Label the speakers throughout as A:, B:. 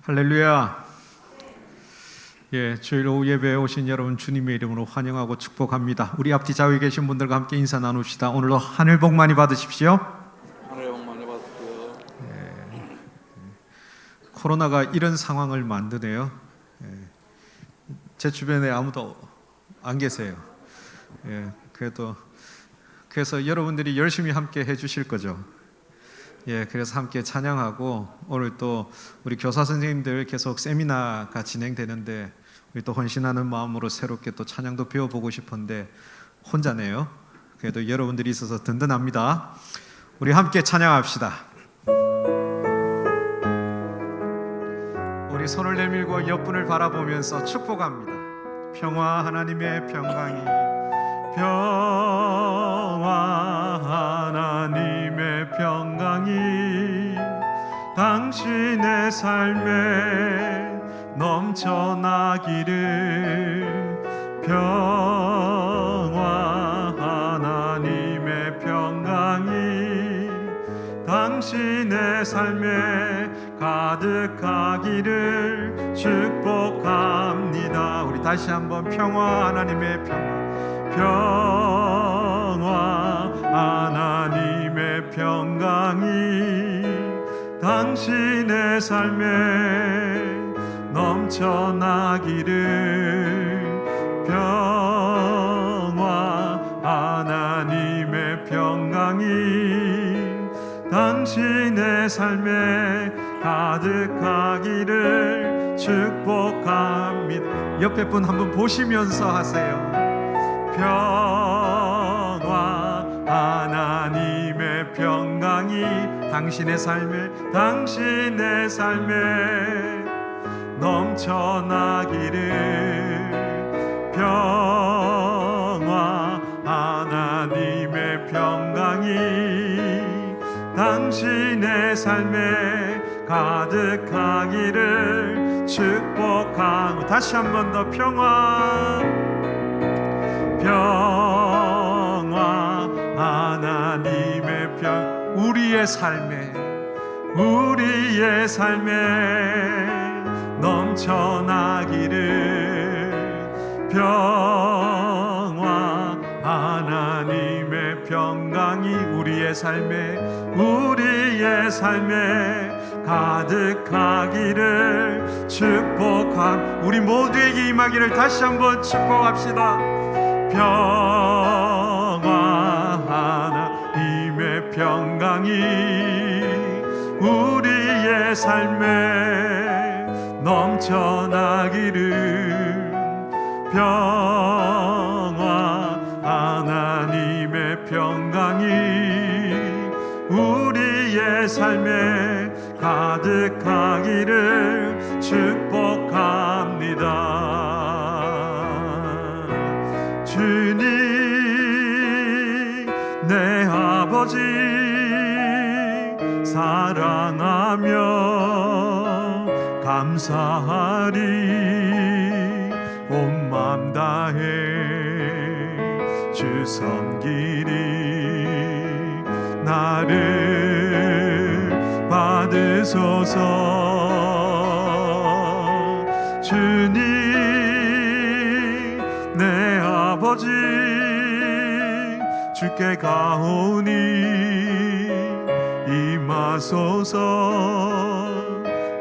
A: 할렐루야. 주일 오후 예배에 오신 여러분 주님의 이름으로 환영하고 축복합니다. 우리 앞뒤 좌우에 계신 분들과 함께 인사 나눕시다. 오늘도 하늘 복 많이 받으십시오.
B: 하늘 복 많이 받으세요.
A: 코로나가 이런 상황을 만드네요. 제 주변에 아무도 안 계세요. 그래서 여러분들이 열심히 함께 해주실 거죠. 그래서 함께 찬양하고, 오늘 또 우리 교사 선생님들 계속 세미나가 진행되는데 우리 또 헌신하는 마음으로 새롭게 또 찬양도 배워보고 싶은데 혼자네요. 그래도 여러분들이 있어서 든든합니다. 우리 함께 찬양합시다. 우리 손을 내밀고 옆분을 바라보면서 축복합니다. 평화, 하나님의 평강이, 평화 하나님의 평강이 당신의 삶에 넘쳐나기를, 평화 하나님의 평강이 당신의 삶에 가득하기를 축복합니다. 우리 다시 한번 평화 하나님의 평화 하나님의 평강이 당신의 삶에 넘쳐나기를, 평화 하나님의 평강이 당신의 삶에 가득하기를 축복합니다. 옆에 분 한번 보시면서 하세요. 평화 하나님의 평강이 당신의 삶에 넘쳐나기를, 평화 하나님의 평강이 당신의 삶에 가득하기를 축복하고, 다시 한 번 더 평화 하나님의 우리의 삶에 넘쳐나기를, 평화 하나님의 평강이 우리의 삶에 가득하기를 축복함. 우리 모두에게 임하기를 다시 한번 축복합시다. 평화 하나님의 평강이 우리의 삶에 넘쳐나기를, 평화 하나님의 평강이 우리의 삶에 가득하기를 축복합니다. 주님 내 아버지 사랑하며 감사하리, 온 맘 다해 주 섬기리, 나를 받으소서. 주님 내 아버지 주께 가오니 임하소서.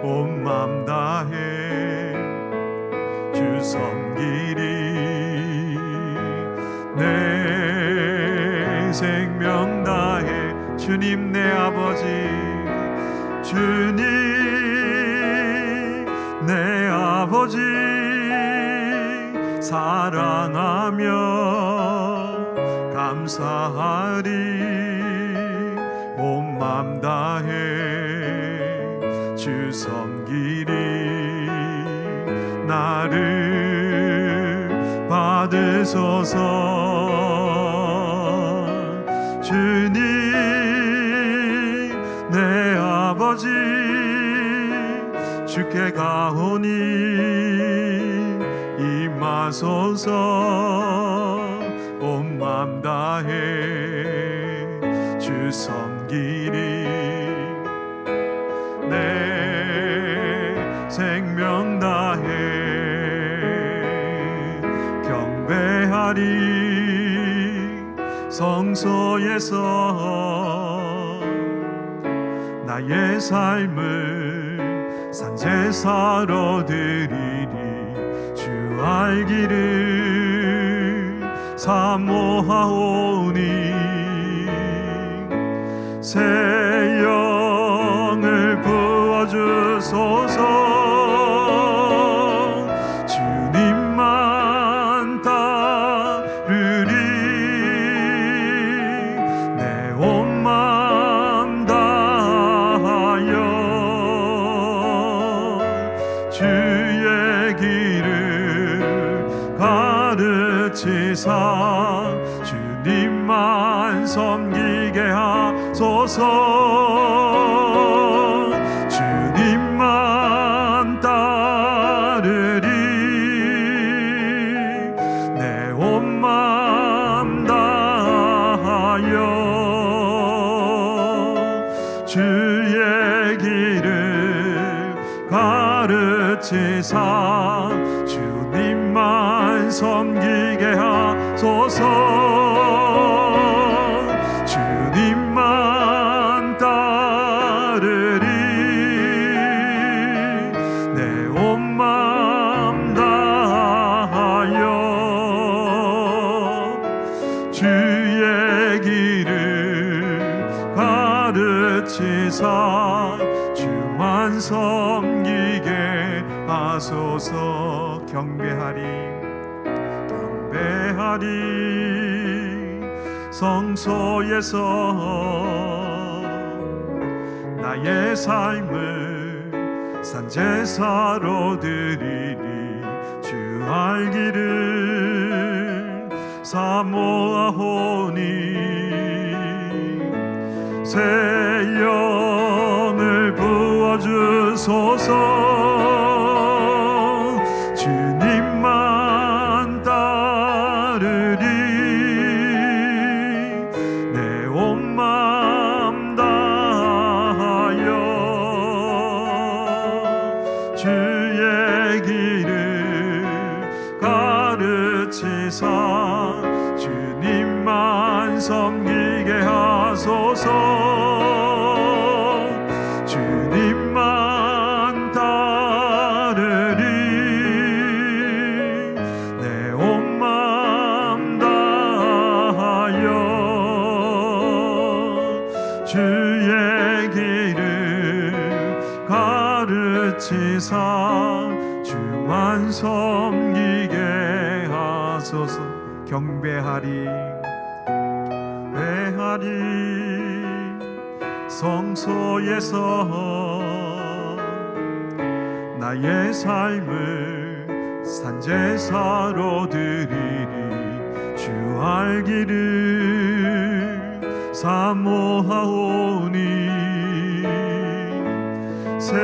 A: 온 맘 다해 주 섬기리, 내 생명 다해. 주님 내 아버지, 주님 내 아버지 사랑하며 감사하리, 온 맘 다해 주 섬기리, 나를 받으소서. 주님 내 아버지 주께 가오니 임하소서. 온 맘 다해 주 섬기리, 내 생명 다해 경배하리. 성소에서 나의 삶을 산제사로 드리리. 주 알기를 사모하오니 새 영을 부어주소서. 주님만 따르리. 내 온 마음 다하여 주의 길을 가르치사 주님만 섬기게 하소서. 주님만 따르리. 내 온 마음 다하여 주의 길을 가르치사 주님만 섬기게 하소서. 주님만 따르리. 내 온 마음 다하여 주의 길을 가르치사 주만 섬기게 하소서. 경배하리 성소에서 나의 삶을 산제사로 드리리. 주 알기를 사모하오니 새 영을 부어주소서. 주님만 따르리. 내 온 마음 다하여 주의 길을 가르치사 주님만 섬기게 하소서. 주님만 따르리. 내 온 마음 다하여 주의 길을 가르치사 주만 섬기게 하소서. 경배하리 성소에서 나의 삶을 산제사로 드리리. 주 알기를 사모하오니 새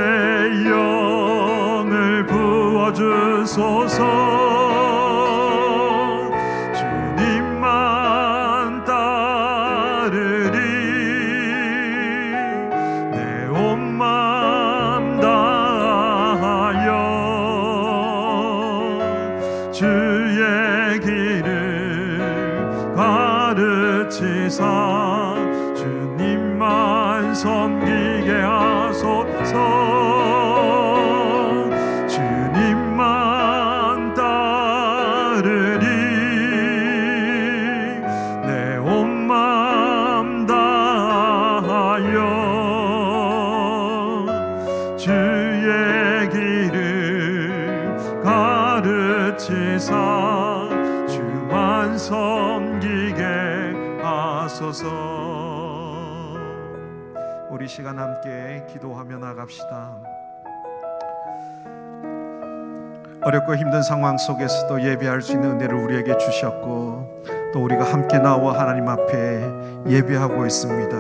A: 영을 부어주소서. 주님만 따르리. 내 온 마음 다하여 주의 길을 가르치사 주님만 섬기게 하소서. 주님만 따르리. 내 온 마음 다하여 주의 길을 가르치사 주만 섬기게 하소서. 우리 시간 함께 기도하며 나갑시다. 어렵고 힘든 상황 속에서도 예배할 수 있는 은혜를 우리에게 주셨고 또 우리가 함께 나와 하나님 앞에 예배하고 있습니다.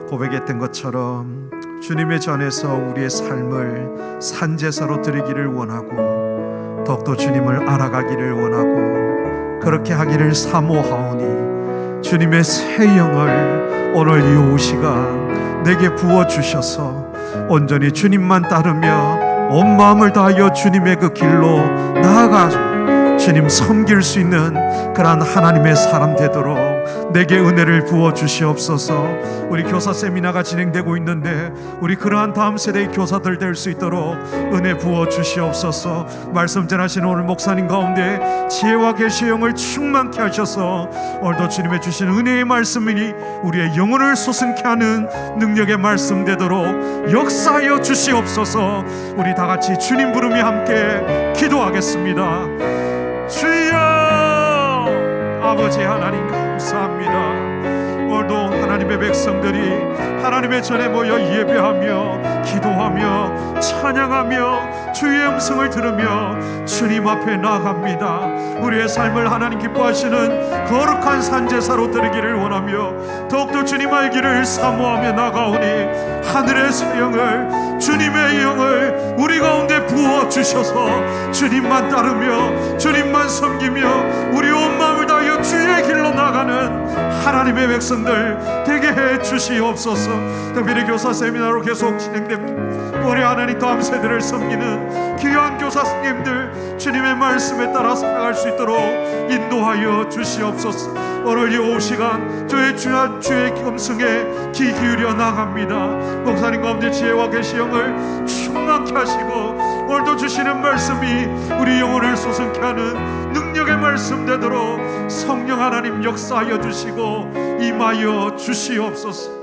A: 고백했던 것처럼 주님의 전에서 우리의 삶을 산제사로 드리기를 원하고 더욱더 주님을 알아가기를 원하고 그렇게 하기를 사모하오니 주님의 새 영을 오늘 이 오후 시간 내게 부어주셔서 온전히 주님만 따르며 온 마음을 다하여 주님의 그 길로 나아가 주님 섬길 수 있는 그러한 하나님의 사람 되도록 내게 은혜를 부어 주시옵소서. 우리 교사 세미나가 진행되고 있는데 우리 그러한 다음 세대의 교사들 될 수 있도록 은혜 부어 주시옵소서. 말씀 전하시는 오늘 목사님 가운데 지혜와 계시의 영을 충만케 하셔서 오늘도 주님의 주신 은혜의 말씀이니 우리의 영혼을 솟음케 하는 능력의 말씀 되도록 역사하여 주시옵소서. 우리 다 같이 주님 부름이 함께 기도하겠습니다. 주여, 아버지 하나님 감사합니다. 오늘도 하나님의 백성들이 하나님의 전에 모여 예배하며 기도하며 찬양하며 주의 음성을 들으며 주님 앞에 나아갑니다. 우리의 삶을 하나님 기뻐하시는 거룩한 산제사로 드리기를 원하며 더욱더 주님 알기를 사모하며 나가오니 하늘의 영을, 주님의 영을 우리 가운데 부어주셔서 주님만 따르며 주님만 섬기며 우리 온 마음을 다하여 주의 길로 나가는 하나님의 백성들 되게 해 주시옵소서. 특별히 교사 세미나로 계속 진행된 우리 하나님 다음 세대를 섬기는 귀한 교사 선생님들 주님의 말씀에 따라 살아갈 수 있도록 인도하여 주시옵소서. 오늘 이 오후 시간 주의 음성에 귀 기울여 나갑니다. 목사님 가운데 지혜와 계시 영을 충만케 하시고 오늘도 주시는 말씀이 우리 영혼을 솟음케 하는 능력의 말씀 되도록 성령 하나님 역사하여 주시고 임하여 주시옵소서.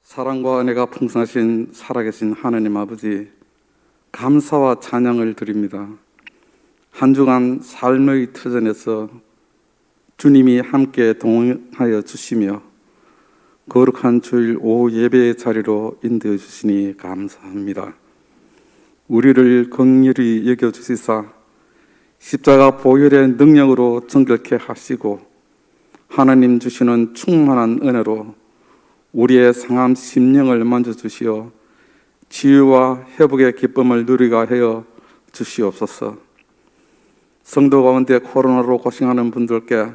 B: 사랑과 은혜가 풍성하신 살아계신 하나님 아버지, 감사와 찬양을 드립니다. 한 주간 삶의 터전에서 주님이 함께 동행하여 주시며 거룩한 주일 오후 예배의 자리로 인도해 주시니 감사합니다. 우리를 긍휼히 여겨주시사 십자가 보혈의 능력으로 정결케 하시고 하나님 주시는 충만한 은혜로 우리의 상한 심령을 만져주시어 치유와 회복의 기쁨을 누리게 하여 주시옵소서. 성도 가운데 코로나로 고생하는 분들께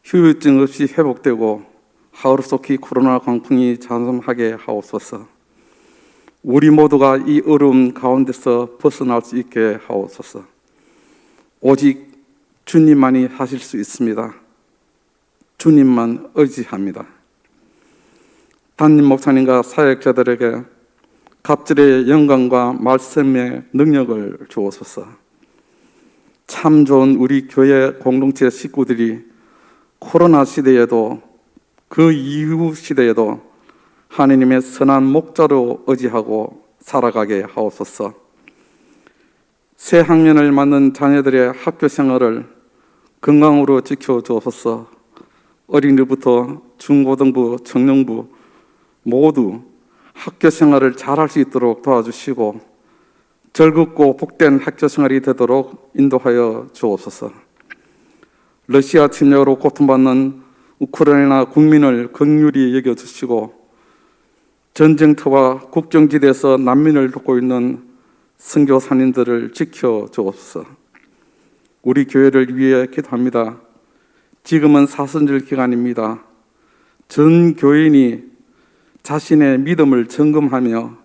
B: 후유증 없이 회복되고 하루속히 코로나 광풍이 잠잠하게 하옵소서. 우리 모두가 이 어려움 가운데서 벗어날 수 있게 하옵소서. 오직 주님만이 하실 수 있습니다. 주님만 의지합니다. 담임 목사님과 사역자들에게 갑절의 영광과 말씀의 능력을 주옵소서. 참 좋은 우리 교회 공동체 식구들이 코로나 시대에도 그 이후 시대에도 하나님의 선한 목자로 의지하고 살아가게 하옵소서. 새 학년을 맞는 자녀들의 학교 생활을 건강으로 지켜주옵소서. 어린이부터 중고등부, 청년부 모두 학교 생활을 잘할 수 있도록 도와주시고 즐겁고 복된 학교 생활이 되도록 인도하여 주옵소서. 러시아 침략으로 고통받는 우크라이나 국민을 긍휼히 여겨주시고 전쟁터와 국경지대에서 난민을 돕고 있는 선교사님들을 지켜주옵소서. 우리 교회를 위해 기도합니다. 지금은 사순절 기간입니다. 전 교인이 자신의 믿음을 점검하며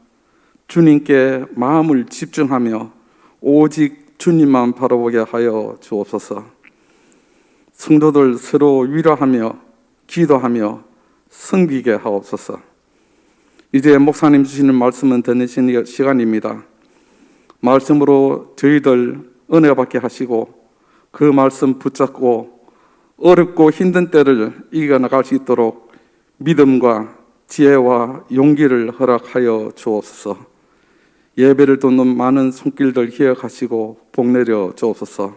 B: 주님께 마음을 집중하며 오직 주님만 바라보게 하여 주옵소서. 성도들 서로 위로하며 기도하며 섬기게 하옵소서. 이제 목사님 주시는 말씀은 듣는 시간입니다. 말씀으로 저희들 은혜 받게 하시고 그 말씀 붙잡고 어렵고 힘든 때를 이겨나갈 수 있도록 믿음과 지혜와 용기를 허락하여 주옵소서. 예배를 돕는 많은 손길들 기억하시고 복내려 주옵소서.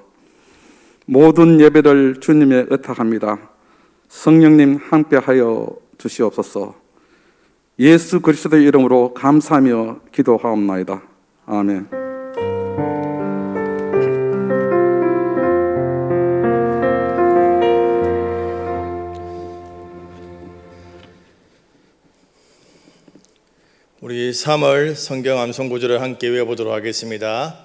B: 모든 예배를 주님에 의탁합니다. 성령님 함께하여 주시옵소서. 예수 그리스도의 이름으로 감사하며 기도하옵나이다. 아멘.
C: 우리 3월 성경 암송 구절을 함께 외워보도록 하겠습니다.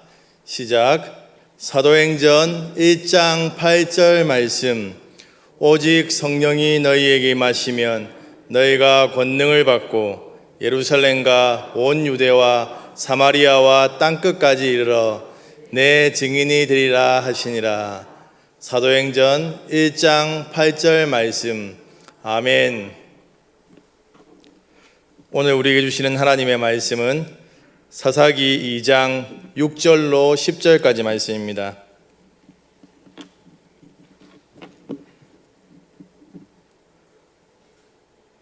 C: 시작. 사도행전 1장 8절 말씀. 오직 성령이 너희에게 임하시면 너희가 권능을 받고 예루살렘과 온 유대와 사마리아와 땅끝까지 이르러 내 증인이 되리라 하시니라. 사도행전 1장 8절 말씀. 아멘. 오늘 우리에게 주시는 하나님의 말씀은 사사기 2장 6절로 10절까지 말씀입니다.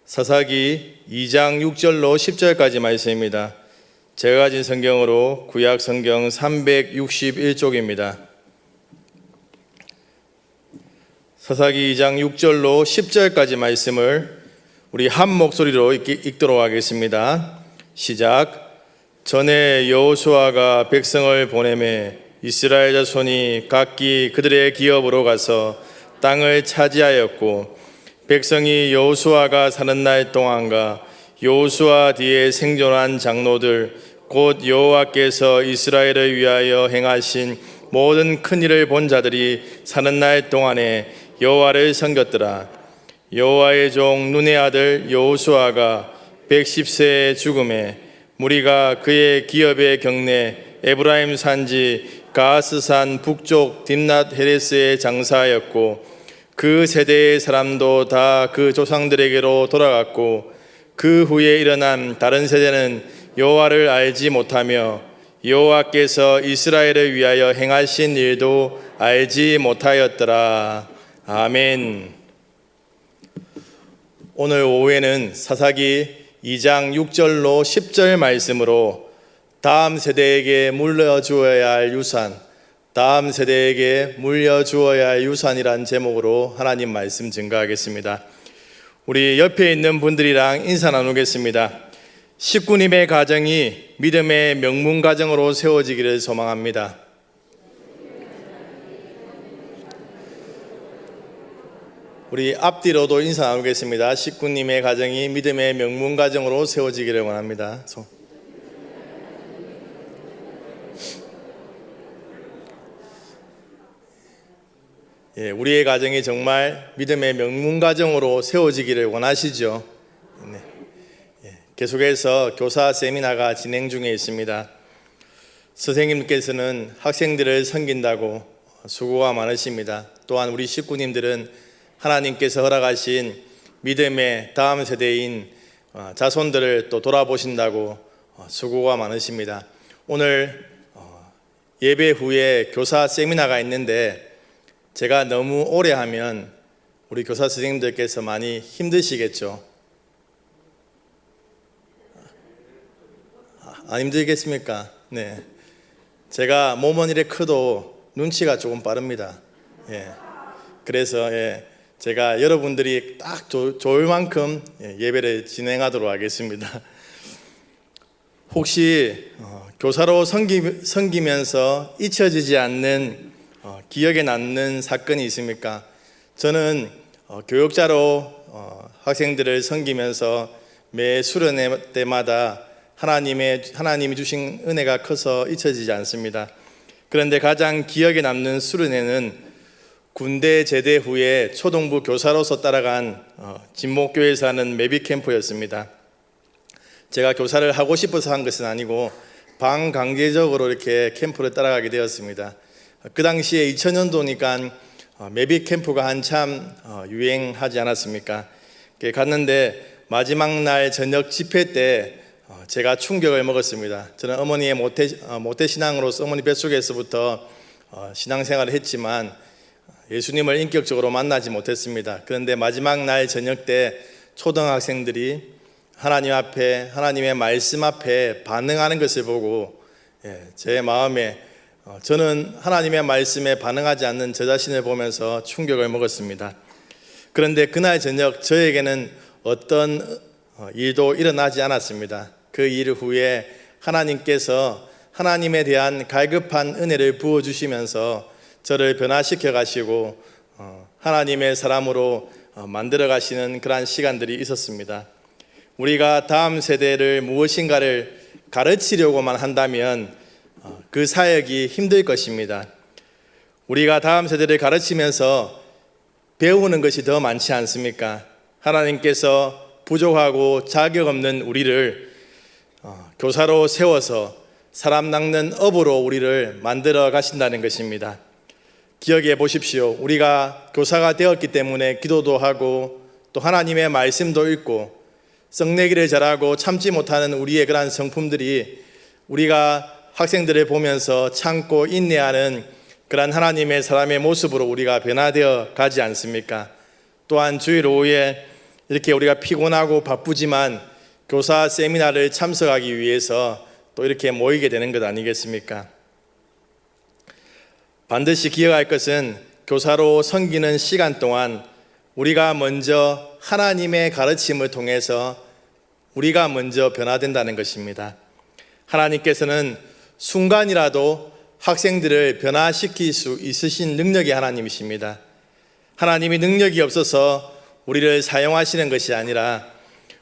C: 사사기 2장 6절로 10절까지 말씀입니다. 제가 가진 성경으로 구약 성경 361쪽입니다. 사사기 2장 6절로 10절까지 말씀을 우리 한 목소리로 읽도록 하겠습니다. 시작. 전에 여호수아가 백성을 보내매 이스라엘 자손이 각기 그들의 기업으로 가서 땅을 차지하였고 백성이 여호수아가 사는 날 동안과 여호수아 뒤에 생존한 장로들 곧 여호와께서 이스라엘을 위하여 행하신 모든 큰 일을 본 자들이 사는 날 동안에 여호와를 섬겼더라. 여호와의 종 눈의 아들 여호수아가 110세에 죽음에 무리가 그의 기업의 경내 에브라임 산지 가스산 북쪽 딥낫 헤레스에 장사하였고 그 세대의 사람도 다 그 조상들에게로 돌아갔고 그 후에 일어난 다른 세대는 여호와를 알지 못하며 여호와께서 이스라엘을 위하여 행하신 일도 알지 못하였더라. 아멘. 오늘 오후에는 사사기 2장 6절로 10절 말씀으로 다음 세대에게 물려주어야 할 유산, 다음 세대에게 물려주어야 할 유산이란 제목으로 하나님 말씀 증거하겠습니다. 우리 옆에 있는 분들이랑 인사 나누겠습니다. 식구님의 가정이 믿음의 명문 가정으로 세워지기를 소망합니다. 우리 앞뒤로도 인사 나누겠습니다. 식구님의 가정이 믿음의 명문 가정으로 세워지기를 원합니다. 우리의 가정이 정말 믿음의 명문 가정으로 세워지기를 원하시죠? 네. 계속해서 교사 세미나가 진행 중에 있습니다. 선생님께서는 학생들을 섬긴다고 수고가 많으십니다. 또한 우리 식구님들은 하나님께서 허락하신 믿음의 다음 세대인 자손들을 또 돌아보신다고 수고가 많으십니다. 오늘 예배 후에 교사 세미나가 있는데 제가 너무 오래 하면 우리 교사 선생님들께서 많이 힘드시겠죠? 안 힘들겠습니까? 네. 제가 몸은 이래 커도 눈치가 조금 빠릅니다. 그래서 제가 여러분들이 딱 좋을 만큼 예배를 진행하도록 하겠습니다. 혹시 교사로 섬기면서 잊혀지지 않는 기억에 남는 사건이 있습니까? 저는 교육자로 학생들을 섬기면서 매 수련회 때마다 하나님이 주신 은혜가 커서 잊혀지지 않습니다. 그런데 가장 기억에 남는 수련회는 군대 제대 후에 초등부 교사로서 따라간 진목교회에서 하는 매비 캠프였습니다. 제가 교사를 하고 싶어서 한 것은 아니고 반강제적으로 이렇게 캠프를 따라가게 되었습니다. 그 당시에 2000년도니까 매비 캠프가 한참 유행하지 않았습니까? 갔는데 마지막 날 저녁 집회 때 제가 충격을 먹었습니다. 저는 어머니의 모태신앙으로서 어머니 뱃속에서부터 신앙생활을 했지만 예수님을 인격적으로 만나지 못했습니다. 그런데 마지막 날 저녁 때 초등학생들이 하나님 앞에, 하나님의 말씀 앞에 반응하는 것을 보고 제 마음에 저는 하나님의 말씀에 반응하지 않는 저 자신을 보면서 충격을 먹었습니다. 그런데 그날 저녁 저에게는 어떤 일도 일어나지 않았습니다. 그 일 후에 하나님께서 하나님에 대한 갈급한 은혜를 부어주시면서 저를 변화시켜 가시고 하나님의 사람으로 만들어 가시는 그러한 시간들이 있었습니다. 우리가 다음 세대를 무엇인가를 가르치려고만 한다면 그 사역이 힘들 것입니다. 우리가 다음 세대를 가르치면서 배우는 것이 더 많지 않습니까? 하나님께서 부족하고 자격 없는 우리를 교사로 세워서 사람 낚는 업으로 우리를 만들어 가신다는 것입니다. 기억해 보십시오. 우리가 교사가 되었기 때문에 기도도 하고 또 하나님의 말씀도 읽고 썩내기를 잘하고 참지 못하는 우리의 그러한 성품들이 우리가 학생들을 보면서 참고 인내하는 그러한 하나님의 사람의 모습으로 우리가 변화되어 가지 않습니까? 또한 주일 오후에 이렇게 우리가 피곤하고 바쁘지만 교사 세미나를 참석하기 위해서 또 이렇게 모이게 되는 것 아니겠습니까? 반드시 기억할 것은 교사로 섬기는 시간 동안 우리가 먼저 하나님의 가르침을 통해서 우리가 먼저 변화된다는 것입니다. 하나님께서는 순간이라도 학생들을 변화시킬 수 있으신 능력의 하나님이십니다. 하나님이 능력이 없어서 우리를 사용하시는 것이 아니라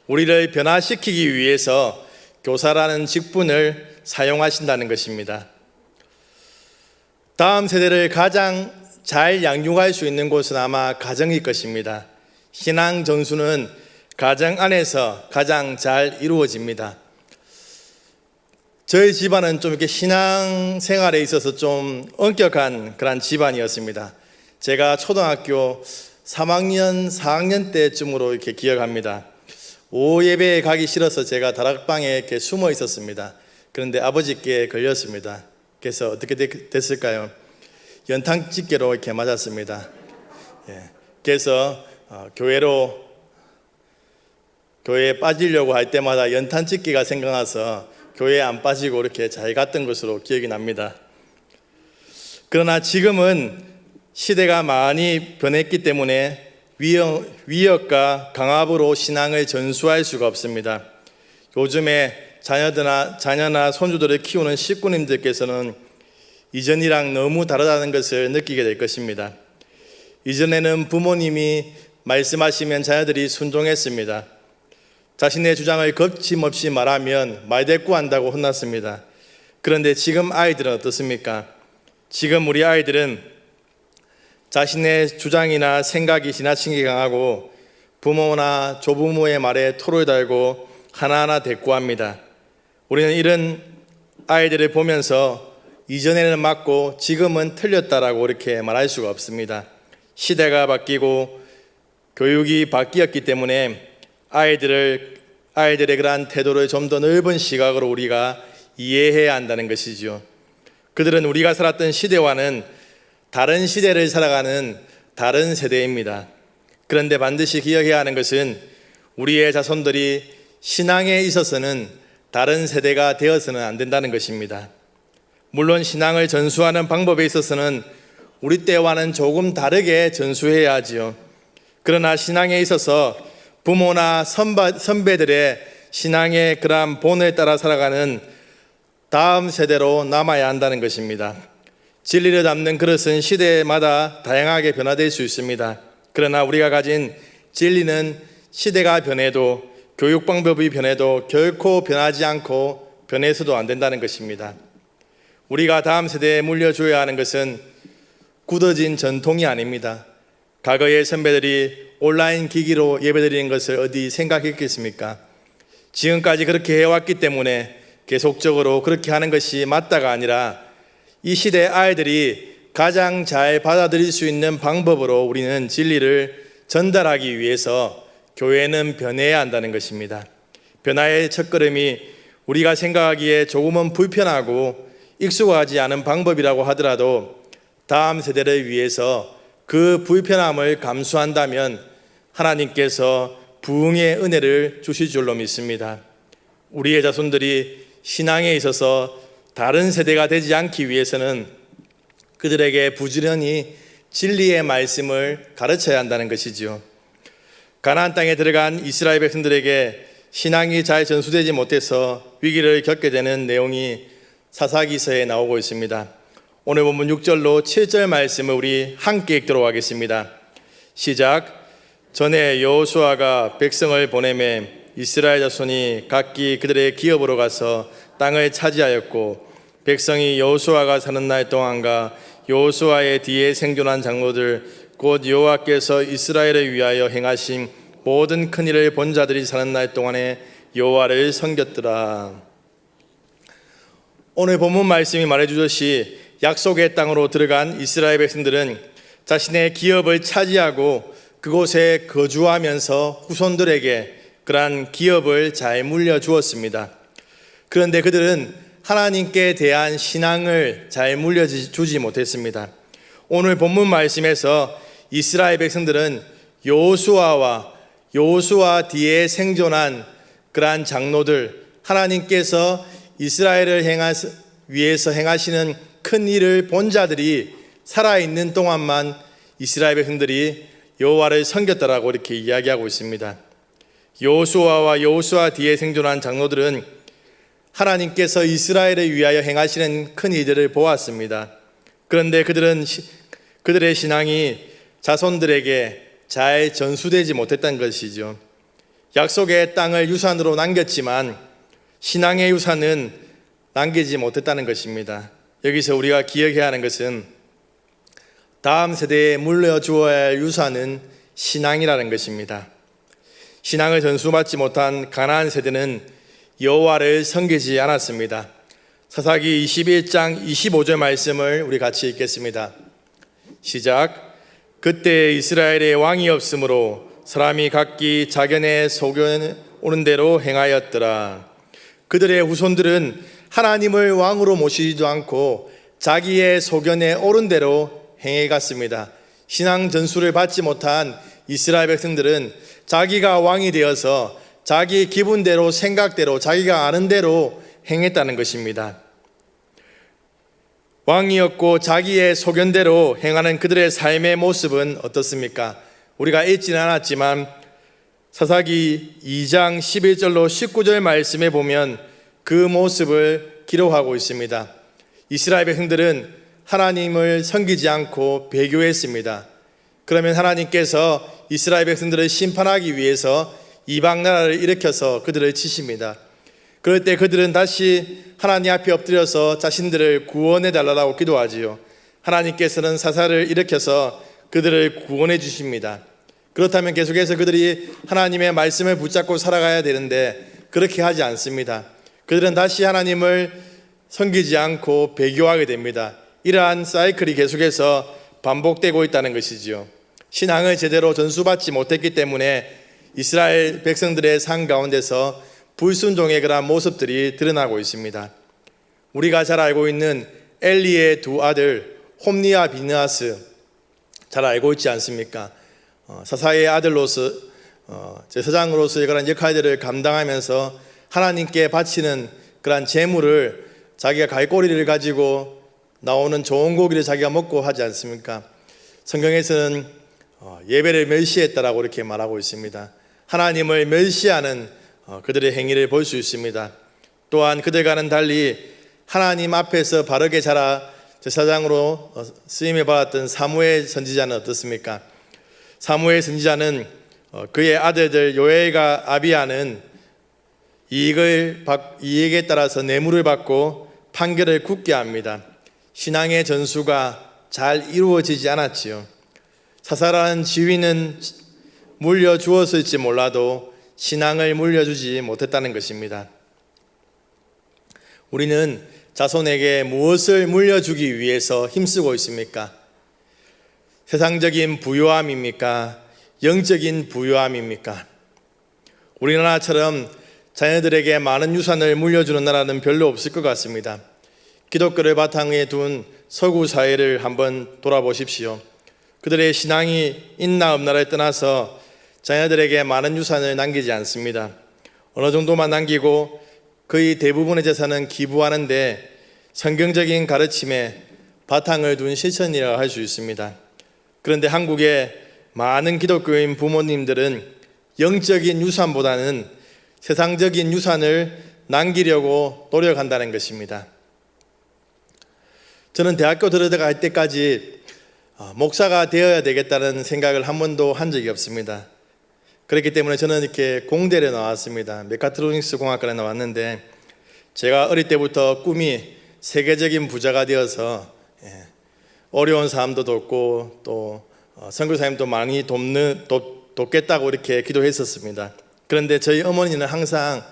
C: 우리를 변화시키기 위해서 교사라는 직분을 사용하신다는 것입니다. 다음 세대를 가장 잘 양육할 수 있는 곳은 아마 가정일 것입니다. 신앙 전수는 가정 안에서 가장 잘 이루어집니다. 저희 집안은 좀 이렇게 신앙 생활에 있어서 좀 엄격한 그런 집안이었습니다. 제가 초등학교 3학년, 4학년 때쯤으로 이렇게 기억합니다. 오후 예배에 가기 싫어서 제가 다락방에 이렇게 숨어 있었습니다. 그런데 아버지께 걸렸습니다. 그래서 어떻게 됐을까요? 연탄집게로 이렇게 맞았습니다. 그래서 교회에 빠지려고 할 때마다 연탄집게가 생각나서 교회에 안 빠지고 이렇게 잘 갔던 것으로 기억이 납니다. 그러나 지금은 시대가 많이 변했기 때문에 위협과 강압으로 신앙을 전수할 수가 없습니다. 요즘에 자녀나 손주들을 키우는 식구님들께서는 이전이랑 너무 다르다는 것을 느끼게 될 것입니다. 이전에는 부모님이 말씀하시면 자녀들이 순종했습니다. 자신의 주장을 거침없이 말하면 말대꾸한다고 혼났습니다. 그런데 지금 아이들은 어떻습니까? 지금 우리 아이들은 자신의 주장이나 생각이 지나치게 강하고 부모나 조부모의 말에 토를 달고 하나하나 대꾸합니다. 우리는 이런 아이들을 보면서 이전에는 맞고 지금은 틀렸다라고 이렇게 말할 수가 없습니다. 시대가 바뀌고 교육이 바뀌었기 때문에 아이들의 그러한 태도를 좀 더 넓은 시각으로 우리가 이해해야 한다는 것이죠. 그들은 우리가 살았던 시대와는 다른 시대를 살아가는 다른 세대입니다. 그런데 반드시 기억해야 하는 것은 우리의 자손들이 신앙에 있어서는 다른 세대가 되어서는 안 된다는 것입니다. 물론 신앙을 전수하는 방법에 있어서는 우리 때와는 조금 다르게 전수해야 하지요. 그러나 신앙에 있어서 부모나 선배들의 신앙의 그러한 본을 따라 살아가는 다음 세대로 남아야 한다는 것입니다. 진리를 담는 그릇은 시대마다 다양하게 변화될 수 있습니다. 그러나 우리가 가진 진리는 시대가 변해도 교육 방법이 변해도 결코 변하지 않고 변해서도 안 된다는 것입니다. 우리가 다음 세대에 물려줘야 하는 것은 굳어진 전통이 아닙니다. 과거의 선배들이 온라인 기기로 예배드리는 것을 어디 생각했겠습니까? 지금까지 그렇게 해왔기 때문에 계속적으로 그렇게 하는 것이 맞다가 아니라 이 시대 아이들이 가장 잘 받아들일 수 있는 방법으로 우리는 진리를 전달하기 위해서 교회는 변해야 한다는 것입니다. 변화의 첫걸음이 우리가 생각하기에 조금은 불편하고 익숙하지 않은 방법이라고 하더라도 다음 세대를 위해서 그 불편함을 감수한다면 하나님께서 부흥의 은혜를 주실 줄로 믿습니다. 우리의 자손들이 신앙에 있어서 다른 세대가 되지 않기 위해서는 그들에게 부지런히 진리의 말씀을 가르쳐야 한다는 것이지요. 가나안 땅에 들어간 이스라엘 백성들에게 신앙이 잘 전수되지 못해서 위기를 겪게 되는 내용이 사사기서에 나오고 있습니다. 오늘 본문 6절로 7절 말씀을 우리 함께 읽도록 하겠습니다. 시작. 전에 여호수아가 백성을 보내매 이스라엘 자손이 각기 그들의 기업으로 가서 땅을 차지하였고 백성이 여호수아가 사는 날 동안과 여호수아의 뒤에 생존한 장로들 곧 여호와께서 이스라엘을 위하여 행하신 모든 큰 일을 본 자들이 사는 날 동안에 여호와를 섬겼더라. 오늘 본문 말씀이 말해주듯이 약속의 땅으로 들어간 이스라엘 백성들은 자신의 기업을 차지하고 그곳에 거주하면서 후손들에게 그러한 기업을 잘 물려주었습니다. 그런데 그들은 하나님께 대한 신앙을 잘 물려주지 못했습니다. 오늘 본문 말씀에서 이스라엘 백성들은 여호수아와 뒤에 생존한 그러한 장로들, 하나님께서 이스라엘을 위해서 행하시는 큰 일을 본 자들이 살아있는 동안만 이스라엘 백성들이 여호와를 섬겼다라고 이렇게 이야기하고 있습니다. 여호수아와 여호수아 뒤에 생존한 장로들은 하나님께서 이스라엘을 위하여 행하시는 큰 일들을 보았습니다. 그런데 그들의 신앙이 자손들에게 잘 전수되지 못했다는 것이죠. 약속의 땅을 유산으로 남겼지만 신앙의 유산은 남기지 못했다는 것입니다. 여기서 우리가 기억해야 하는 것은 다음 세대에 물려주어야 할 유산은 신앙이라는 것입니다. 신앙을 전수받지 못한 가나안 세대는 여호와를 섬기지 않았습니다. 사사기 21장 25절 말씀을 우리 같이 읽겠습니다. 시작. 그때 이스라엘에 왕이 없으므로 사람이 각기 자견에 소견오는 대로 행하였더라. 그들의 후손들은 하나님을 왕으로 모시지도 않고 자기의 소견에 오른 대로 행해갔습니다. 신앙 전수를 받지 못한 이스라엘 백성들은 자기가 왕이 되어서 자기 기분대로 생각대로 자기가 아는 대로 행했다는 것입니다. 왕이었고 자기의 소견대로 행하는 그들의 삶의 모습은 어떻습니까? 우리가 읽지는 않았지만 사사기 2장 11절로 19절 말씀에 보면 그 모습을 기록하고 있습니다. 이스라엘 백성들은 하나님을 섬기지 않고 배교했습니다. 그러면 하나님께서 이스라엘 백성들을 심판하기 위해서 이방 나라를 일으켜서 그들을 치십니다. 그럴 때 그들은 다시 하나님 앞에 엎드려서 자신들을 구원해 달라고 기도하지요. 하나님께서는 사사를 일으켜서 그들을 구원해 주십니다. 그렇다면 계속해서 그들이 하나님의 말씀을 붙잡고 살아가야 되는데 그렇게 하지 않습니다. 그들은 다시 하나님을 섬기지 않고 배교하게 됩니다. 이러한 사이클이 계속해서 반복되고 있다는 것이지요. 신앙을 제대로 전수받지 못했기 때문에 이스라엘 백성들의 삶 가운데서 불순종의 그러한 모습들이 드러나고 있습니다. 우리가 잘 알고 있는 엘리의 두 아들 홈니와 비느하스 잘 알고 있지 않습니까? 사사의 아들로서 제사장으로서의 그런 역할들을 감당하면서 하나님께 바치는 그러한 제물을 자기가 갈고리를 가지고 나오는 좋은 고기를 자기가 먹고 하지 않습니까? 성경에서는 예배를 멸시했다라고 이렇게 말하고 있습니다. 하나님을 멸시하는 그들의 행위를 볼 수 있습니다. 또한 그들과는 달리 하나님 앞에서 바르게 자라 제사장으로 쓰임을 받았던 사무엘 선지자는 어떻습니까? 사무엘 선지자는 그의 아들들 요엘과 아비야는 이익에 따라서 뇌물을 받고 판결을 굳게 합니다. 신앙의 전수가 잘 이루어지지 않았지요. 사사라는 지위는 물려주었을지 몰라도 신앙을 물려주지 못했다는 것입니다. 우리는 자손에게 무엇을 물려주기 위해서 힘쓰고 있습니까? 세상적인 부유함입니까? 영적인 부유함입니까? 우리나라처럼 자녀들에게 많은 유산을 물려주는 나라는 별로 없을 것 같습니다. 기독교를 바탕에 둔 서구 사회를 한번 돌아보십시오. 그들의 신앙이 있나 없나를 떠나서 자녀들에게 많은 유산을 남기지 않습니다. 어느 정도만 남기고 거의 대부분의 재산은 기부하는데 성경적인 가르침에 바탕을 둔 실천이라고 할 수 있습니다. 그런데 한국의 많은 기독교인 부모님들은 영적인 유산보다는 세상적인 유산을 남기려고 노력한다는 것입니다. 저는 대학교 들어갈 때까지 목사가 되어야 되겠다는 생각을 한 번도 한 적이 없습니다. 그렇기 때문에 저는 이렇게 공대를 나왔습니다. 메카트로닉스 공학과에 나왔는데 제가 어릴 때부터 꿈이 세계적인 부자가 되어서 어려운 사람도 돕고 또 선교사님도 많이 돕겠다고 이렇게 기도했었습니다. 그런데 저희 어머니는 항상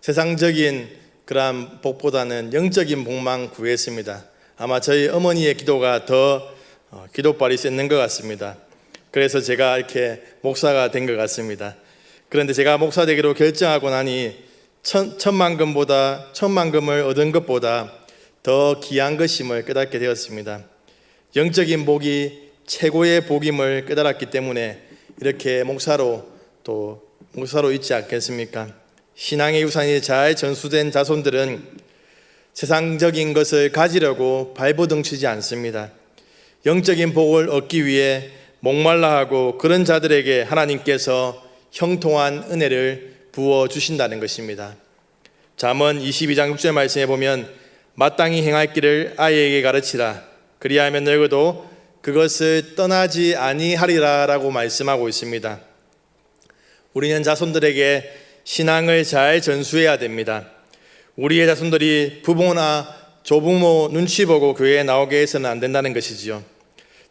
C: 세상적인 그러한 복보다는 영적인 복만 구했습니다. 아마 저희 어머니의 기도가 더 기도발이 셌는 것 같습니다. 그래서 제가 이렇게 목사가 된 것 같습니다. 그런데 제가 목사 되기로 결정하고 나니 천만금을 얻은 것보다 더 귀한 것임을 깨닫게 되었습니다. 영적인 복이 최고의 복임을 깨달았기 때문에 이렇게 목사로 있지 않겠습니까? 신앙의 유산이 잘 전수된 자손들은 세상적인 것을 가지려고 발버둥치지 않습니다. 영적인 복을 얻기 위해 목말라하고 그런 자들에게 하나님께서 형통한 은혜를 부어주신다는 것입니다. 잠언 22장 6절 말씀에 보면 마땅히 행할 길을 아이에게 가르치라 그리하면 늙어도 그것을 떠나지 아니하리라 라고 말씀하고 있습니다. 우리는 자손들에게 신앙을 잘 전수해야 됩니다. 우리의 자손들이 부모나 조부모 눈치 보고 교회에 나오게 해서는 안 된다는 것이지요.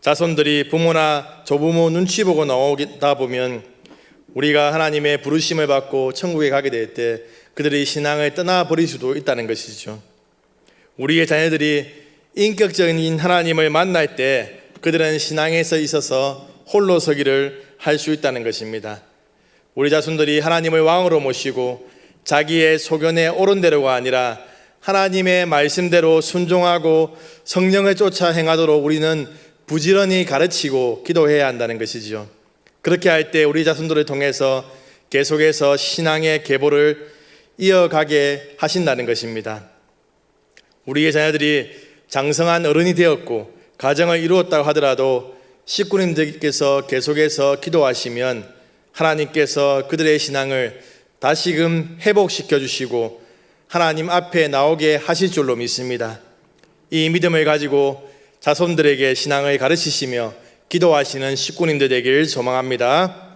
C: 자손들이 부모나 조부모 눈치 보고 나오다 보면 우리가 하나님의 부르심을 받고 천국에 가게 될 때 그들이 신앙을 떠나버릴 수도 있다는 것이죠. 우리의 자녀들이 인격적인 하나님을 만날 때 그들은 신앙에서 있어서 홀로 서기를 할 수 있다는 것입니다. 우리 자손들이 하나님을 왕으로 모시고 자기의 소견에 옳은 대로가 아니라 하나님의 말씀대로 순종하고 성령을 쫓아 행하도록 우리는 부지런히 가르치고 기도해야 한다는 것이죠. 그렇게 할 때 우리 자손들을 통해서 계속해서 신앙의 계보를 이어가게 하신다는 것입니다. 우리의 자녀들이 장성한 어른이 되었고 가정을 이루었다고 하더라도 식구님들께서 계속해서 기도하시면 하나님께서 그들의 신앙을 다시금 회복시켜 주시고 하나님 앞에 나오게 하실 줄로 믿습니다. 이 믿음을 가지고 자손들에게 신앙을 가르치시며 기도하시는 식구님들 되길 소망합니다.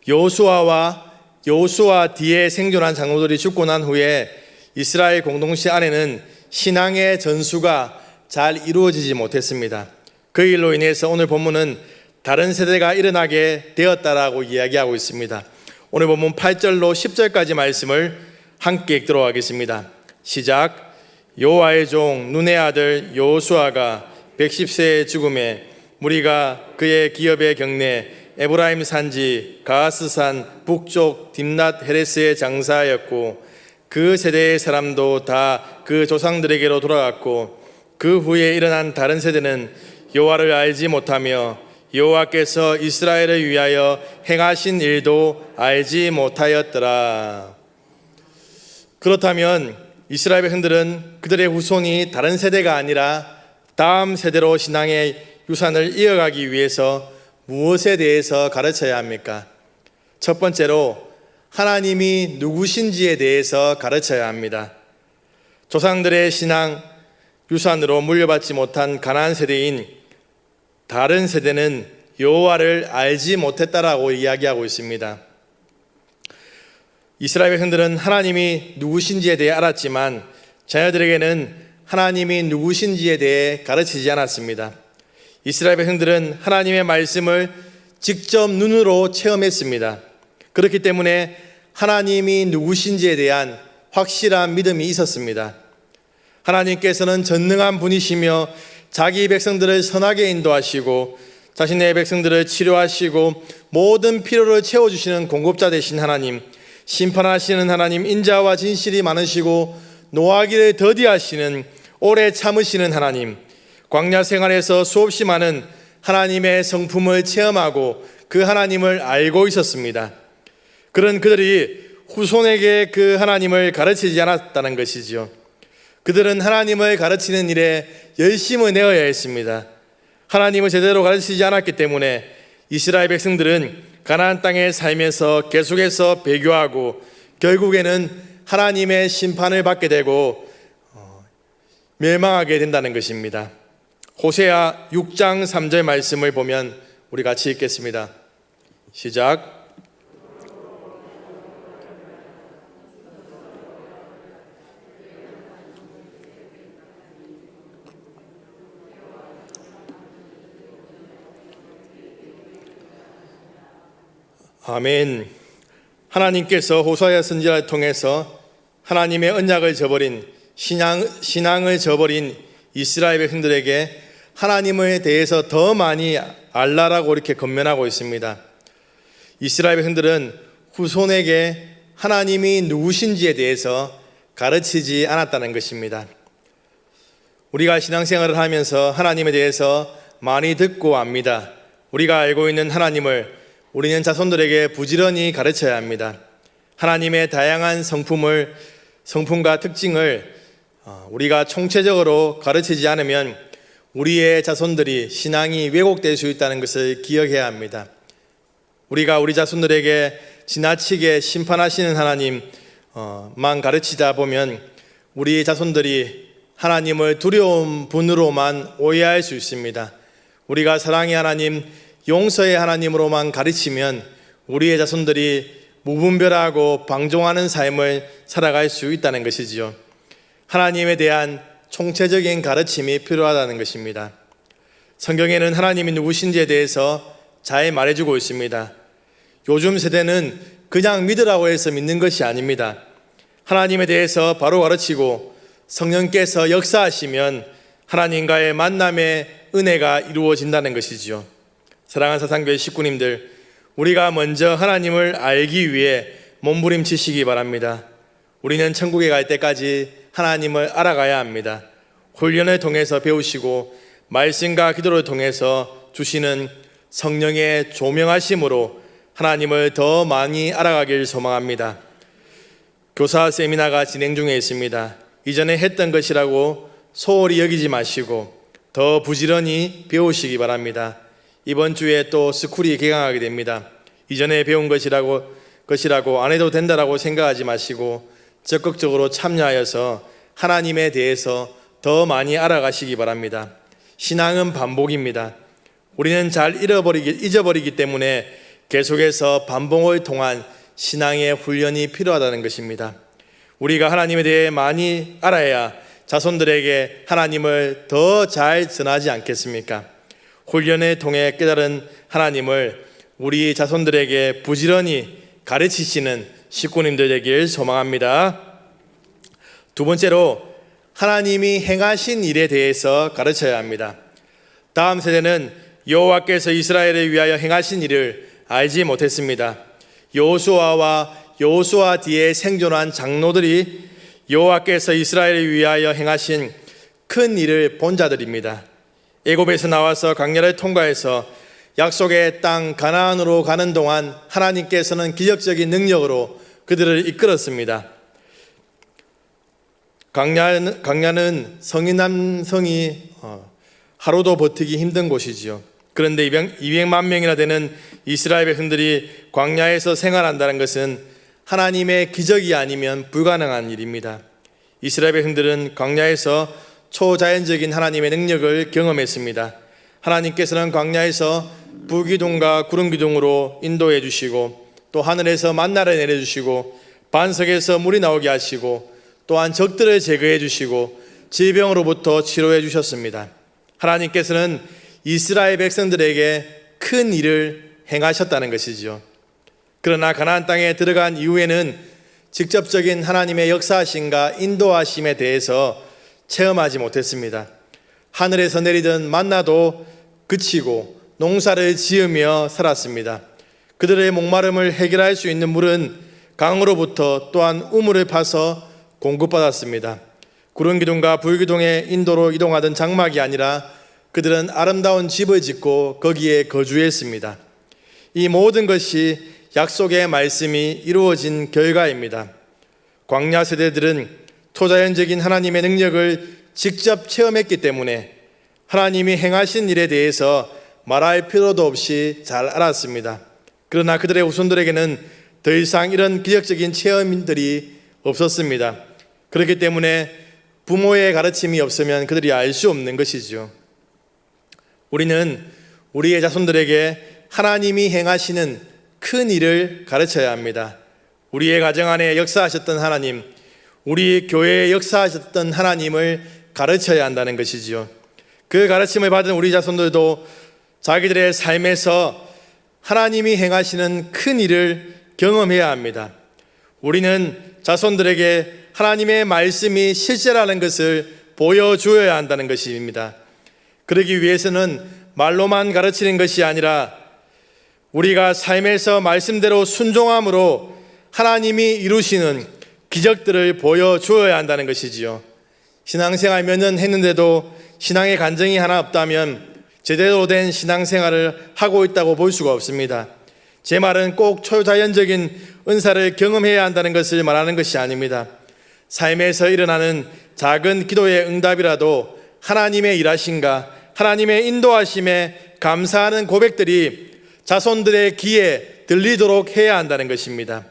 C: 여호수아 뒤에 생존한 장로들이 죽고 난 후에 이스라엘 공동체 안에는 신앙의 전수가 잘 이루어지지 못했습니다. 그 일로 인해서 오늘 본문은 다른 세대가 일어나게 되었다라고 이야기하고 있습니다. 오늘 본문 8절로 10절까지 말씀을 함께 읽도록 하겠습니다. 시작. 여호와의 종 눈의 아들 여호수아가 110세에 죽음에 무리가 그의 기업의 경내 에브라임 산지 가하스산 북쪽 딥낫 헤레스에 장사하였고 그 세대의 사람도 다 그 조상들에게로 돌아갔고 그 후에 일어난 다른 세대는 여호와를 알지 못하며 여호와께서 이스라엘을 위하여 행하신 일도 알지 못하였더라. 그렇다면 이스라엘 백성들은 그들의 후손이 다른 세대가 아니라 다음 세대로 신앙의 유산을 이어가기 위해서 무엇에 대해서 가르쳐야 합니까? 첫 번째로 하나님이 누구신지에 대해서 가르쳐야 합니다. 조상들의 신앙 유산으로 물려받지 못한 가나안 세대인 다른 세대는 여호와를 알지 못했다라고 이야기하고 있습니다. 이스라엘 백성들은 하나님이 누구신지에 대해 알았지만 자녀들에게는 하나님이 누구신지에 대해 가르치지 않았습니다. 이스라엘 백성들은 하나님의 말씀을 직접 눈으로 체험했습니다. 그렇기 때문에 하나님이 누구신지에 대한 확실한 믿음이 있었습니다. 하나님께서는 전능한 분이시며 자기 백성들을 선하게 인도하시고 자신의 백성들을 치료하시고 모든 필요를 채워주시는 공급자 되신 하나님, 심판하시는 하나님, 인자와 진실이 많으시고 노하기를 더디하시는 오래 참으시는 하나님, 광야 생활에서 수없이 많은 하나님의 성품을 체험하고 그 하나님을 알고 있었습니다. 그런 그들이 후손에게 그 하나님을 가르치지 않았다는 것이지요. 그들은 하나님을 가르치는 일에 열심을 내어야 했습니다. 하나님을 제대로 가르치지 않았기 때문에 이스라엘 백성들은 가나안 땅에 살면서 계속해서 배교하고 결국에는 하나님의 심판을 받게 되고 멸망하게 된다는 것입니다. 호세아 6장 3절 말씀을 보면 우리 같이 읽겠습니다. 시작. 아멘. 하나님께서 호사야 선지자를 통해서 하나님의 언약을 저버린 신앙을 저버린 이스라엘 백성들에게 하나님에 대해서 더 많이 알라라고 이렇게 권면하고 있습니다. 이스라엘 백성들은 후손에게 하나님이 누구신지에 대해서 가르치지 않았다는 것입니다. 우리가 신앙생활을 하면서 하나님에 대해서 많이 듣고 압니다. 우리가 알고 있는 하나님을 우리는 자손들에게 부지런히 가르쳐야 합니다. 하나님의 다양한 성품과 특징을 우리가 총체적으로 가르치지 않으면 우리의 자손들이 신앙이 왜곡될 수 있다는 것을 기억해야 합니다. 우리가 우리 자손들에게 지나치게 심판하시는 하나님만 가르치다 보면 우리 자손들이 하나님을 두려운 분으로만 오해할 수 있습니다. 우리가 사랑의 하나님, 용서의 하나님으로만 가르치면 우리의 자손들이 무분별하고 방종하는 삶을 살아갈 수 있다는 것이지요. 하나님에 대한 총체적인 가르침이 필요하다는 것입니다. 성경에는 하나님이 누구신지에 대해서 잘 말해주고 있습니다. 요즘 세대는 그냥 믿으라고 해서 믿는 것이 아닙니다. 하나님에 대해서 바로 가르치고 성령께서 역사하시면 하나님과의 만남의 은혜가 이루어진다는 것이지요. 사랑하는 사상교회 식구님들, 우리가 먼저 하나님을 알기 위해 몸부림치시기 바랍니다. 우리는 천국에 갈 때까지 하나님을 알아가야 합니다. 훈련을 통해서 배우시고 말씀과 기도를 통해서 주시는 성령의 조명하심으로 하나님을 더 많이 알아가길 소망합니다. 교사 세미나가 진행 중에 있습니다. 이전에 했던 것이라고 소홀히 여기지 마시고 더 부지런히 배우시기 바랍니다. 이번 주에 또 스쿨이 개강하게 됩니다. 이전에 배운 것이라고 안 해도 된다라고 생각하지 마시고 적극적으로 참여하여서 하나님에 대해서 더 많이 알아가시기 바랍니다. 신앙은 반복입니다. 우리는 잘 잊어버리기 때문에 계속해서 반복을 통한 신앙의 훈련이 필요하다는 것입니다. 우리가 하나님에 대해 많이 알아야 자손들에게 하나님을 더 잘 전하지 않겠습니까? 훈련을 통해 깨달은 하나님을 우리 자손들에게 부지런히 가르치시는 식구님들 되길 소망합니다. 두 번째로 하나님이 행하신 일에 대해서 가르쳐야 합니다. 다음 세대는 여호와께서 이스라엘을 위하여 행하신 일을 알지 못했습니다. 여호수아 뒤에 생존한 장로들이 여호와께서 이스라엘을 위하여 행하신 큰 일을 본 자들입니다. 애굽에서 나와서 광야를 통과해서 약속의 땅 가나안으로 가는 동안 하나님께서는 기적적인 능력으로 그들을 이끌었습니다. 광야는 성인 남성이 하루도 버티기 힘든 곳이지요. 그런데 200만 명이나 되는 이스라엘 백성들이 광야에서 생활한다는 것은 하나님의 기적이 아니면 불가능한 일입니다. 이스라엘 백성들은 광야에서 초자연적인 하나님의 능력을 경험했습니다. 하나님께서는 광야에서 불기둥과 구름기둥으로 인도해 주시고 또 하늘에서 만나를 내려주시고 반석에서 물이 나오게 하시고 또한 적들을 제거해 주시고 질병으로부터 치료해 주셨습니다. 하나님께서는 이스라엘 백성들에게 큰 일을 행하셨다는 것이지요. 그러나 가나안 땅에 들어간 이후에는 직접적인 하나님의 역사하심과 인도하심에 대해서 체험하지 못했습니다. 하늘에서 내리던 만나도 그치고 농사를 지으며 살았습니다. 그들의 목마름을 해결할 수 있는 물은 강으로부터 또한 우물을 파서 공급받았습니다. 구름기둥과 불기둥의 인도로 이동하던 장막이 아니라 그들은 아름다운 집을 짓고 거기에 거주했습니다. 이 모든 것이 약속의 말씀이 이루어진 결과입니다. 광야 세대들은 초자연적인 하나님의 능력을 직접 체험했기 때문에 하나님이 행하신 일에 대해서 말할 필요도 없이 잘 알았습니다. 그러나 그들의 후손들에게는 더 이상 이런 기적적인 체험들이 없었습니다. 그렇기 때문에 부모의 가르침이 없으면 그들이 알 수 없는 것이죠. 우리는 우리의 자손들에게 하나님이 행하시는 큰 일을 가르쳐야 합니다. 우리의 가정 안에 역사하셨던 하나님, 우리 교회에 역사하셨던 하나님을 가르쳐야 한다는 것이지요. 그 가르침을 받은 우리 자손들도 자기들의 삶에서 하나님이 행하시는 큰 일을 경험해야 합니다. 우리는 자손들에게 하나님의 말씀이 실제라는 것을 보여주어야 한다는 것입니다. 그러기 위해서는 말로만 가르치는 것이 아니라 우리가 삶에서 말씀대로 순종함으로 하나님이 이루시는 기적들을 보여주어야 한다는 것이지요. 신앙생활 몇 년 했는데도 신앙의 간증이 하나 없다면 제대로 된 신앙생활을 하고 있다고 볼 수가 없습니다. 제 말은 꼭 초자연적인 은사를 경험해야 한다는 것을 말하는 것이 아닙니다. 삶에서 일어나는 작은 기도의 응답이라도 하나님의 일하심과 하나님의 인도하심에 감사하는 고백들이 자손들의 귀에 들리도록 해야 한다는 것입니다.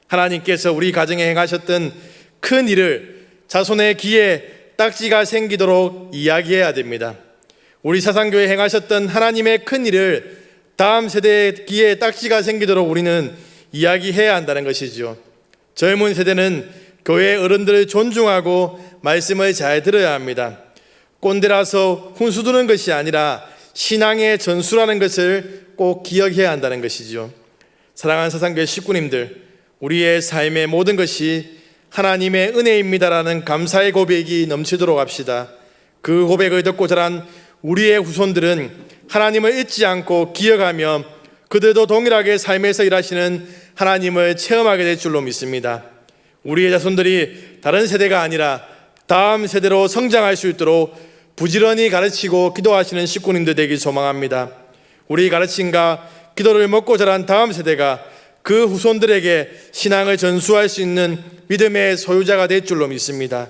C: 하나님께서 우리 가정에 행하셨던 큰 일을 자손의 귀에 딱지가 생기도록 이야기해야 됩니다. 우리 사상교회 행하셨던 하나님의 큰 일을 다음 세대의 귀에 딱지가 생기도록 우리는 이야기해야 한다는 것이죠. 젊은 세대는 교회 어른들을 존중하고 말씀을 잘 들어야 합니다. 꼰대라서 훈수 두는 것이 아니라 신앙의 전수라는 것을 꼭 기억해야 한다는 것이죠. 사랑하는 사상교회 식구님들, 우리의 삶의 모든 것이 하나님의 은혜입니다라는 감사의 고백이 넘치도록 합시다. 그 고백을 듣고 자란 우리의 후손들은 하나님을 잊지 않고 기억하며 그들도 동일하게 삶에서 일하시는 하나님을 체험하게 될 줄로 믿습니다. 우리의 자손들이 다른 세대가 아니라 다음 세대로 성장할 수 있도록 부지런히 가르치고 기도하시는 식구님들 되길 소망합니다. 우리 가르침과 기도를 먹고 자란 다음 세대가 그 후손들에게 신앙을 전수할 수 있는 믿음의 소유자가 될 줄로 믿습니다.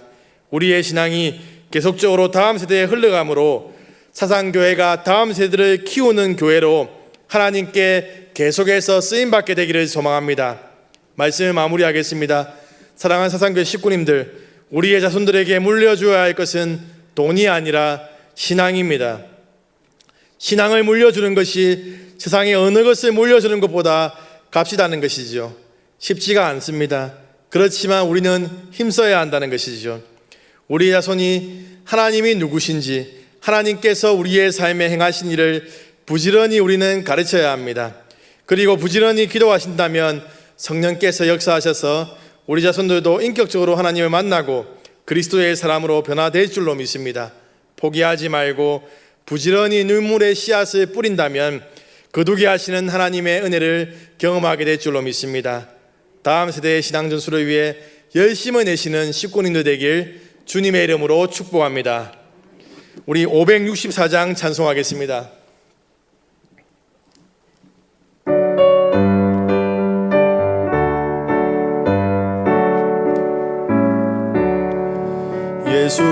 C: 우리의 신앙이 계속적으로 다음 세대에 흘러가므로 사상교회가 다음 세대를 키우는 교회로 하나님께 계속해서 쓰임받게 되기를 소망합니다. 말씀을 마무리하겠습니다. 사랑하는 사상교회 식구님들, 우리의 자손들에게 물려주어야 할 것은 돈이 아니라 신앙입니다. 신앙을 물려주는 것이 세상의 어느 것을 물려주는 것보다 값이다는 것이죠. 쉽지가 않습니다. 그렇지만 우리는 힘써야 한다는 것이죠. 우리 자손이 하나님이 누구신지, 하나님께서 우리의 삶에 행하신 일을 부지런히 우리는 가르쳐야 합니다. 그리고 부지런히 기도하신다면 성령께서 역사하셔서 우리 자손들도 인격적으로 하나님을 만나고 그리스도의 사람으로 변화될 줄로 믿습니다. 포기하지 말고 부지런히 눈물의 씨앗을 뿌린다면 거두게 하시는 하나님의 은혜를 경험하게 될 줄로 믿습니다. 다음 세대의 신앙 전수를 위해 열심을 내시는 식구님들 되길 주님의 이름으로 축복합니다. 우리 564장 찬송하겠습니다.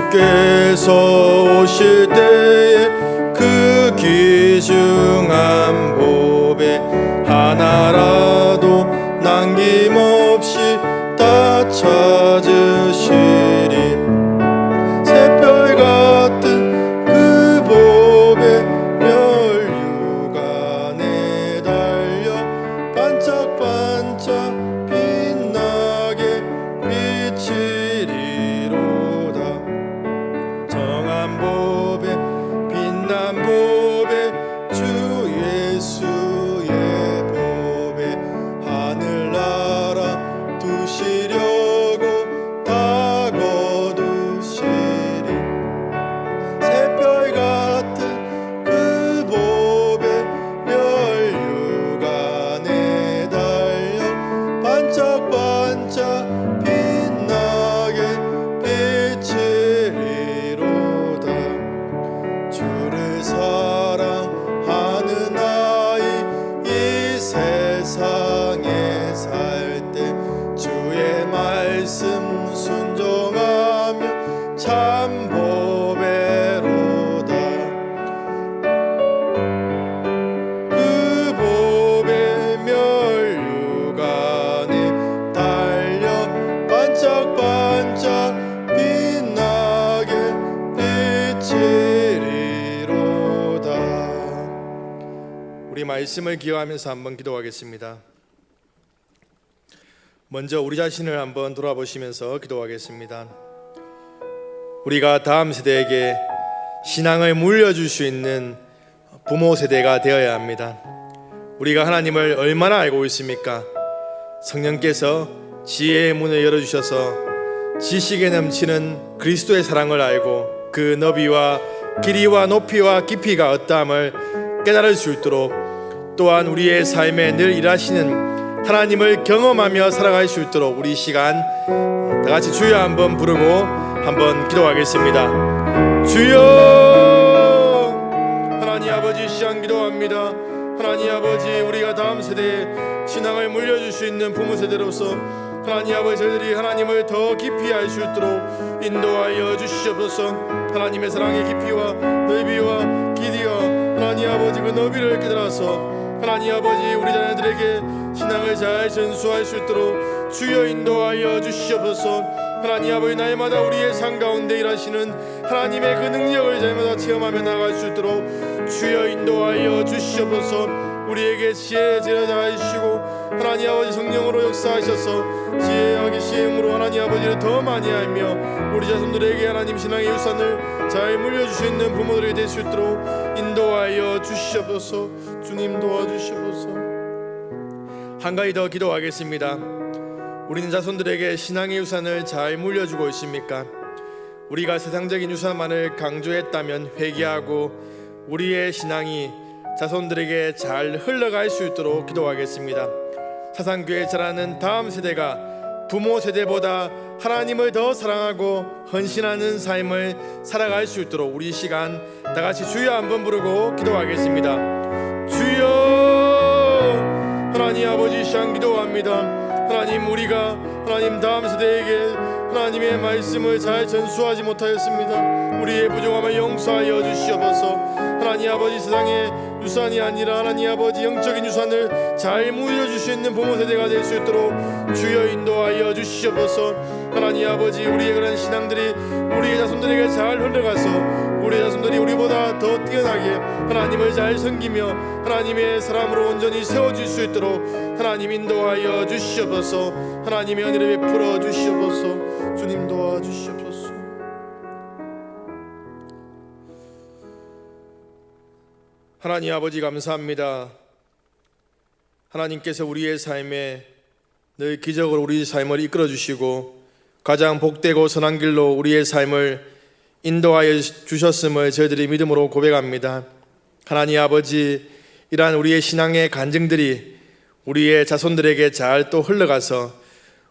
C: 예수께서 오실 때에 그 귀중한 보배 하나라도 남김없이 다 찾으시리. 새별 같은 그 보배 멸류관에 달려 반짝반짝 빛나게 비치리로다. 정한 보배 빛난 보배 주 예수의 보배 하늘나라 두시려고 다 거두시리. 새별 같은 그 보배 멸류관에 달려 반짝반짝 빛나게 비치리로다. 주를 사랑하는 아이 이 세상에 살 때 주의 말씀 순종하며 참 보배로다. 그 보배 멸류관에 달려 반짝반짝 빛나게 비치리로다. 우리 말씀을 기억하면서 한번 기도하겠습니다. 먼저 우리 자신을 한번 돌아보시면서 기도하겠습니다. 우리가 다음 세대에게 신앙을 물려줄 수 있는 부모 세대가 되어야 합니다. 우리가 하나님을 얼마나 알고 있습니까? 성령께서 지혜의 문을 열어주셔서 지식에 넘치는 그리스도의 사랑을 알고 그 너비와 길이와 높이와 깊이가 어떠함을 깨달을 수 있도록, 또한 우리의 삶에 늘 일하시는 하나님을 경험하며 살아갈 수 있도록 우리 시간 다 같이 주여 한번 부르고 한번 기도하겠습니다. 주여, 하나님 아버지 시간 기도합니다. 하나님 아버지, 우리가 다음 세대에 신앙을 물려줄 수 있는 부모 세대로서 하나님 아버지, 저희들이 하나님을 더 깊이 알 수 있도록 인도하여 주시옵소서. 하나님의 사랑의 깊이와 넓이와 길이와 하나님 아버지 그 너비를 깨달아서 하나님 아버지, 우리 자녀들에게 신앙을 잘 전수할 수 있도록 주여 인도하여 주시옵소서. 하나님 아버지, 날마다 우리의 삶 가운데 일하시는 하나님의 그 능력을 날마다 체험하며 나아갈 수 있도록 주여 인도하여 주시옵소서. 우리에게 지혜를 제하시고 하나님 아버지 성령으로 역사하셔서 지혜하게 시험으로 하나님 아버지를 더 많이 알며 우리 자손들에게 하나님 신앙의 유산을 잘 물려줄 수 있는 부모들이 될 수 있도록 인도하여 주시옵소서. 주님 도와주시옵소서. 한 가지 더 기도하겠습니다. 우리는 자손들에게 신앙의 유산을 잘 물려주고 있습니까? 우리가 세상적인 유산만을 강조했다면 회개하고 우리의 신앙이 자손들에게 잘 흘러갈 수 있도록 기도하겠습니다. 사상교회 자라는 다음 세대가 부모 세대보다 하나님을 더 사랑하고 헌신하는 삶을 살아갈 수 있도록 우리 시간 다 같이 주여 한번 부르고 기도하겠습니다. 주여, 하나님 아버지 시간 기도합니다. 하나님, 우리가 하나님 다음 세대에게 하나님의 말씀을 잘 전수하지 못하였습니다. 우리의 부족함을 용서하여 주시옵소서. 하나님 아버지, 세상의 유산이 아니라 하나님 아버지 영적인 유산을 잘 물려줄 수 있는 부모 세대가 될 수 있도록 주여 인도하여 주시옵소서. 하나님 아버지, 우리의 그런 신앙들이 우리의 자손들에게 잘 흘러가서 우리의 자손들이 우리보다 더 뛰어나게 하나님을 잘 섬기며 하나님의 사람으로 온전히 세워질 수 있도록 하나님 인도하여 주시옵소서. 하나님의 은혜를 베풀어 주시옵소서. 주님 도와주시옵소서. 하나님 아버지, 감사합니다. 하나님께서 우리의 삶에 늘 기적으로 우리 삶을 이끌어 주시고 가장 복되고 선한 길로 우리의 삶을 인도하여 주셨음을 저희들이 믿음으로 고백합니다. 하나님 아버지, 이러한 우리의 신앙의 간증들이 우리의 자손들에게 잘 또 흘러가서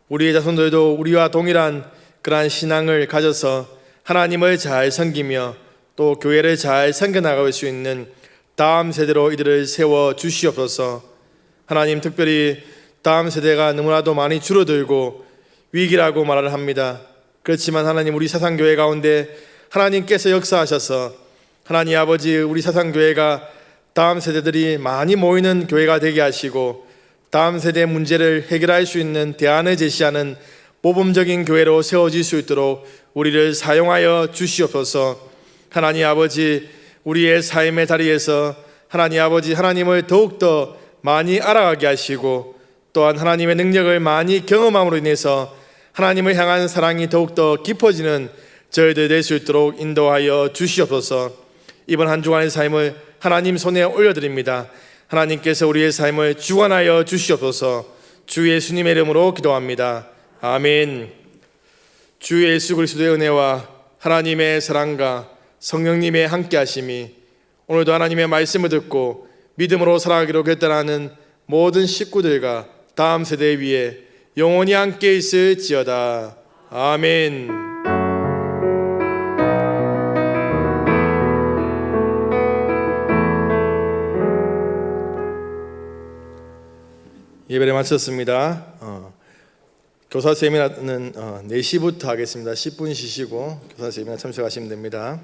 C: 우리의 자손들도 우리와 동일한 그러한 신앙을 가져서 하나님을 잘 섬기며 또 교회를 잘 섬겨나갈 수 있는 다음 세대로 이들을 세워 주시옵소서. 하나님, 특별히 다음 세대가 너무나도 많이 줄어들고 위기라고 말을 합니다. 그렇지만 하나님, 우리 사상교회 가운데 하나님께서 역사하셔서 하나님 아버지, 우리 사상교회가 다음 세대들이 많이 모이는 교회가 되게 하시고 다음 세대의 문제를 해결할 수 있는 대안을 제시하는 모범적인 교회로 세워질 수 있도록 우리를 사용하여 주시옵소서. 하나님 아버지, 우리의 삶의 자리에서 하나님 아버지, 하나님을 더욱더 많이 알아가게 하시고 또한 하나님의 능력을 많이 경험함으로 인해서 하나님을 향한 사랑이 더욱더 깊어지는 저희들 될 수 있도록 인도하여 주시옵소서. 이번 한 주간의 삶을 하나님 손에 올려드립니다. 하나님께서 우리의 삶을 주관하여 주시옵소서. 주 예수님의 이름으로 기도합니다. 아멘. 주 예수 그리스도의 은혜와 하나님의 사랑과 성령님의 함께하심이 오늘도 하나님의 말씀을 듣고 믿음으로 살아가기로 결단하는 모든 식구들과 다음 세대 위에 영원히 함께 있을지어다. 아멘. 예배를 마쳤습니다. 교사 세미나는 4시부터 하겠습니다. 10분 쉬시고 교사 세미나 참석하시면 됩니다.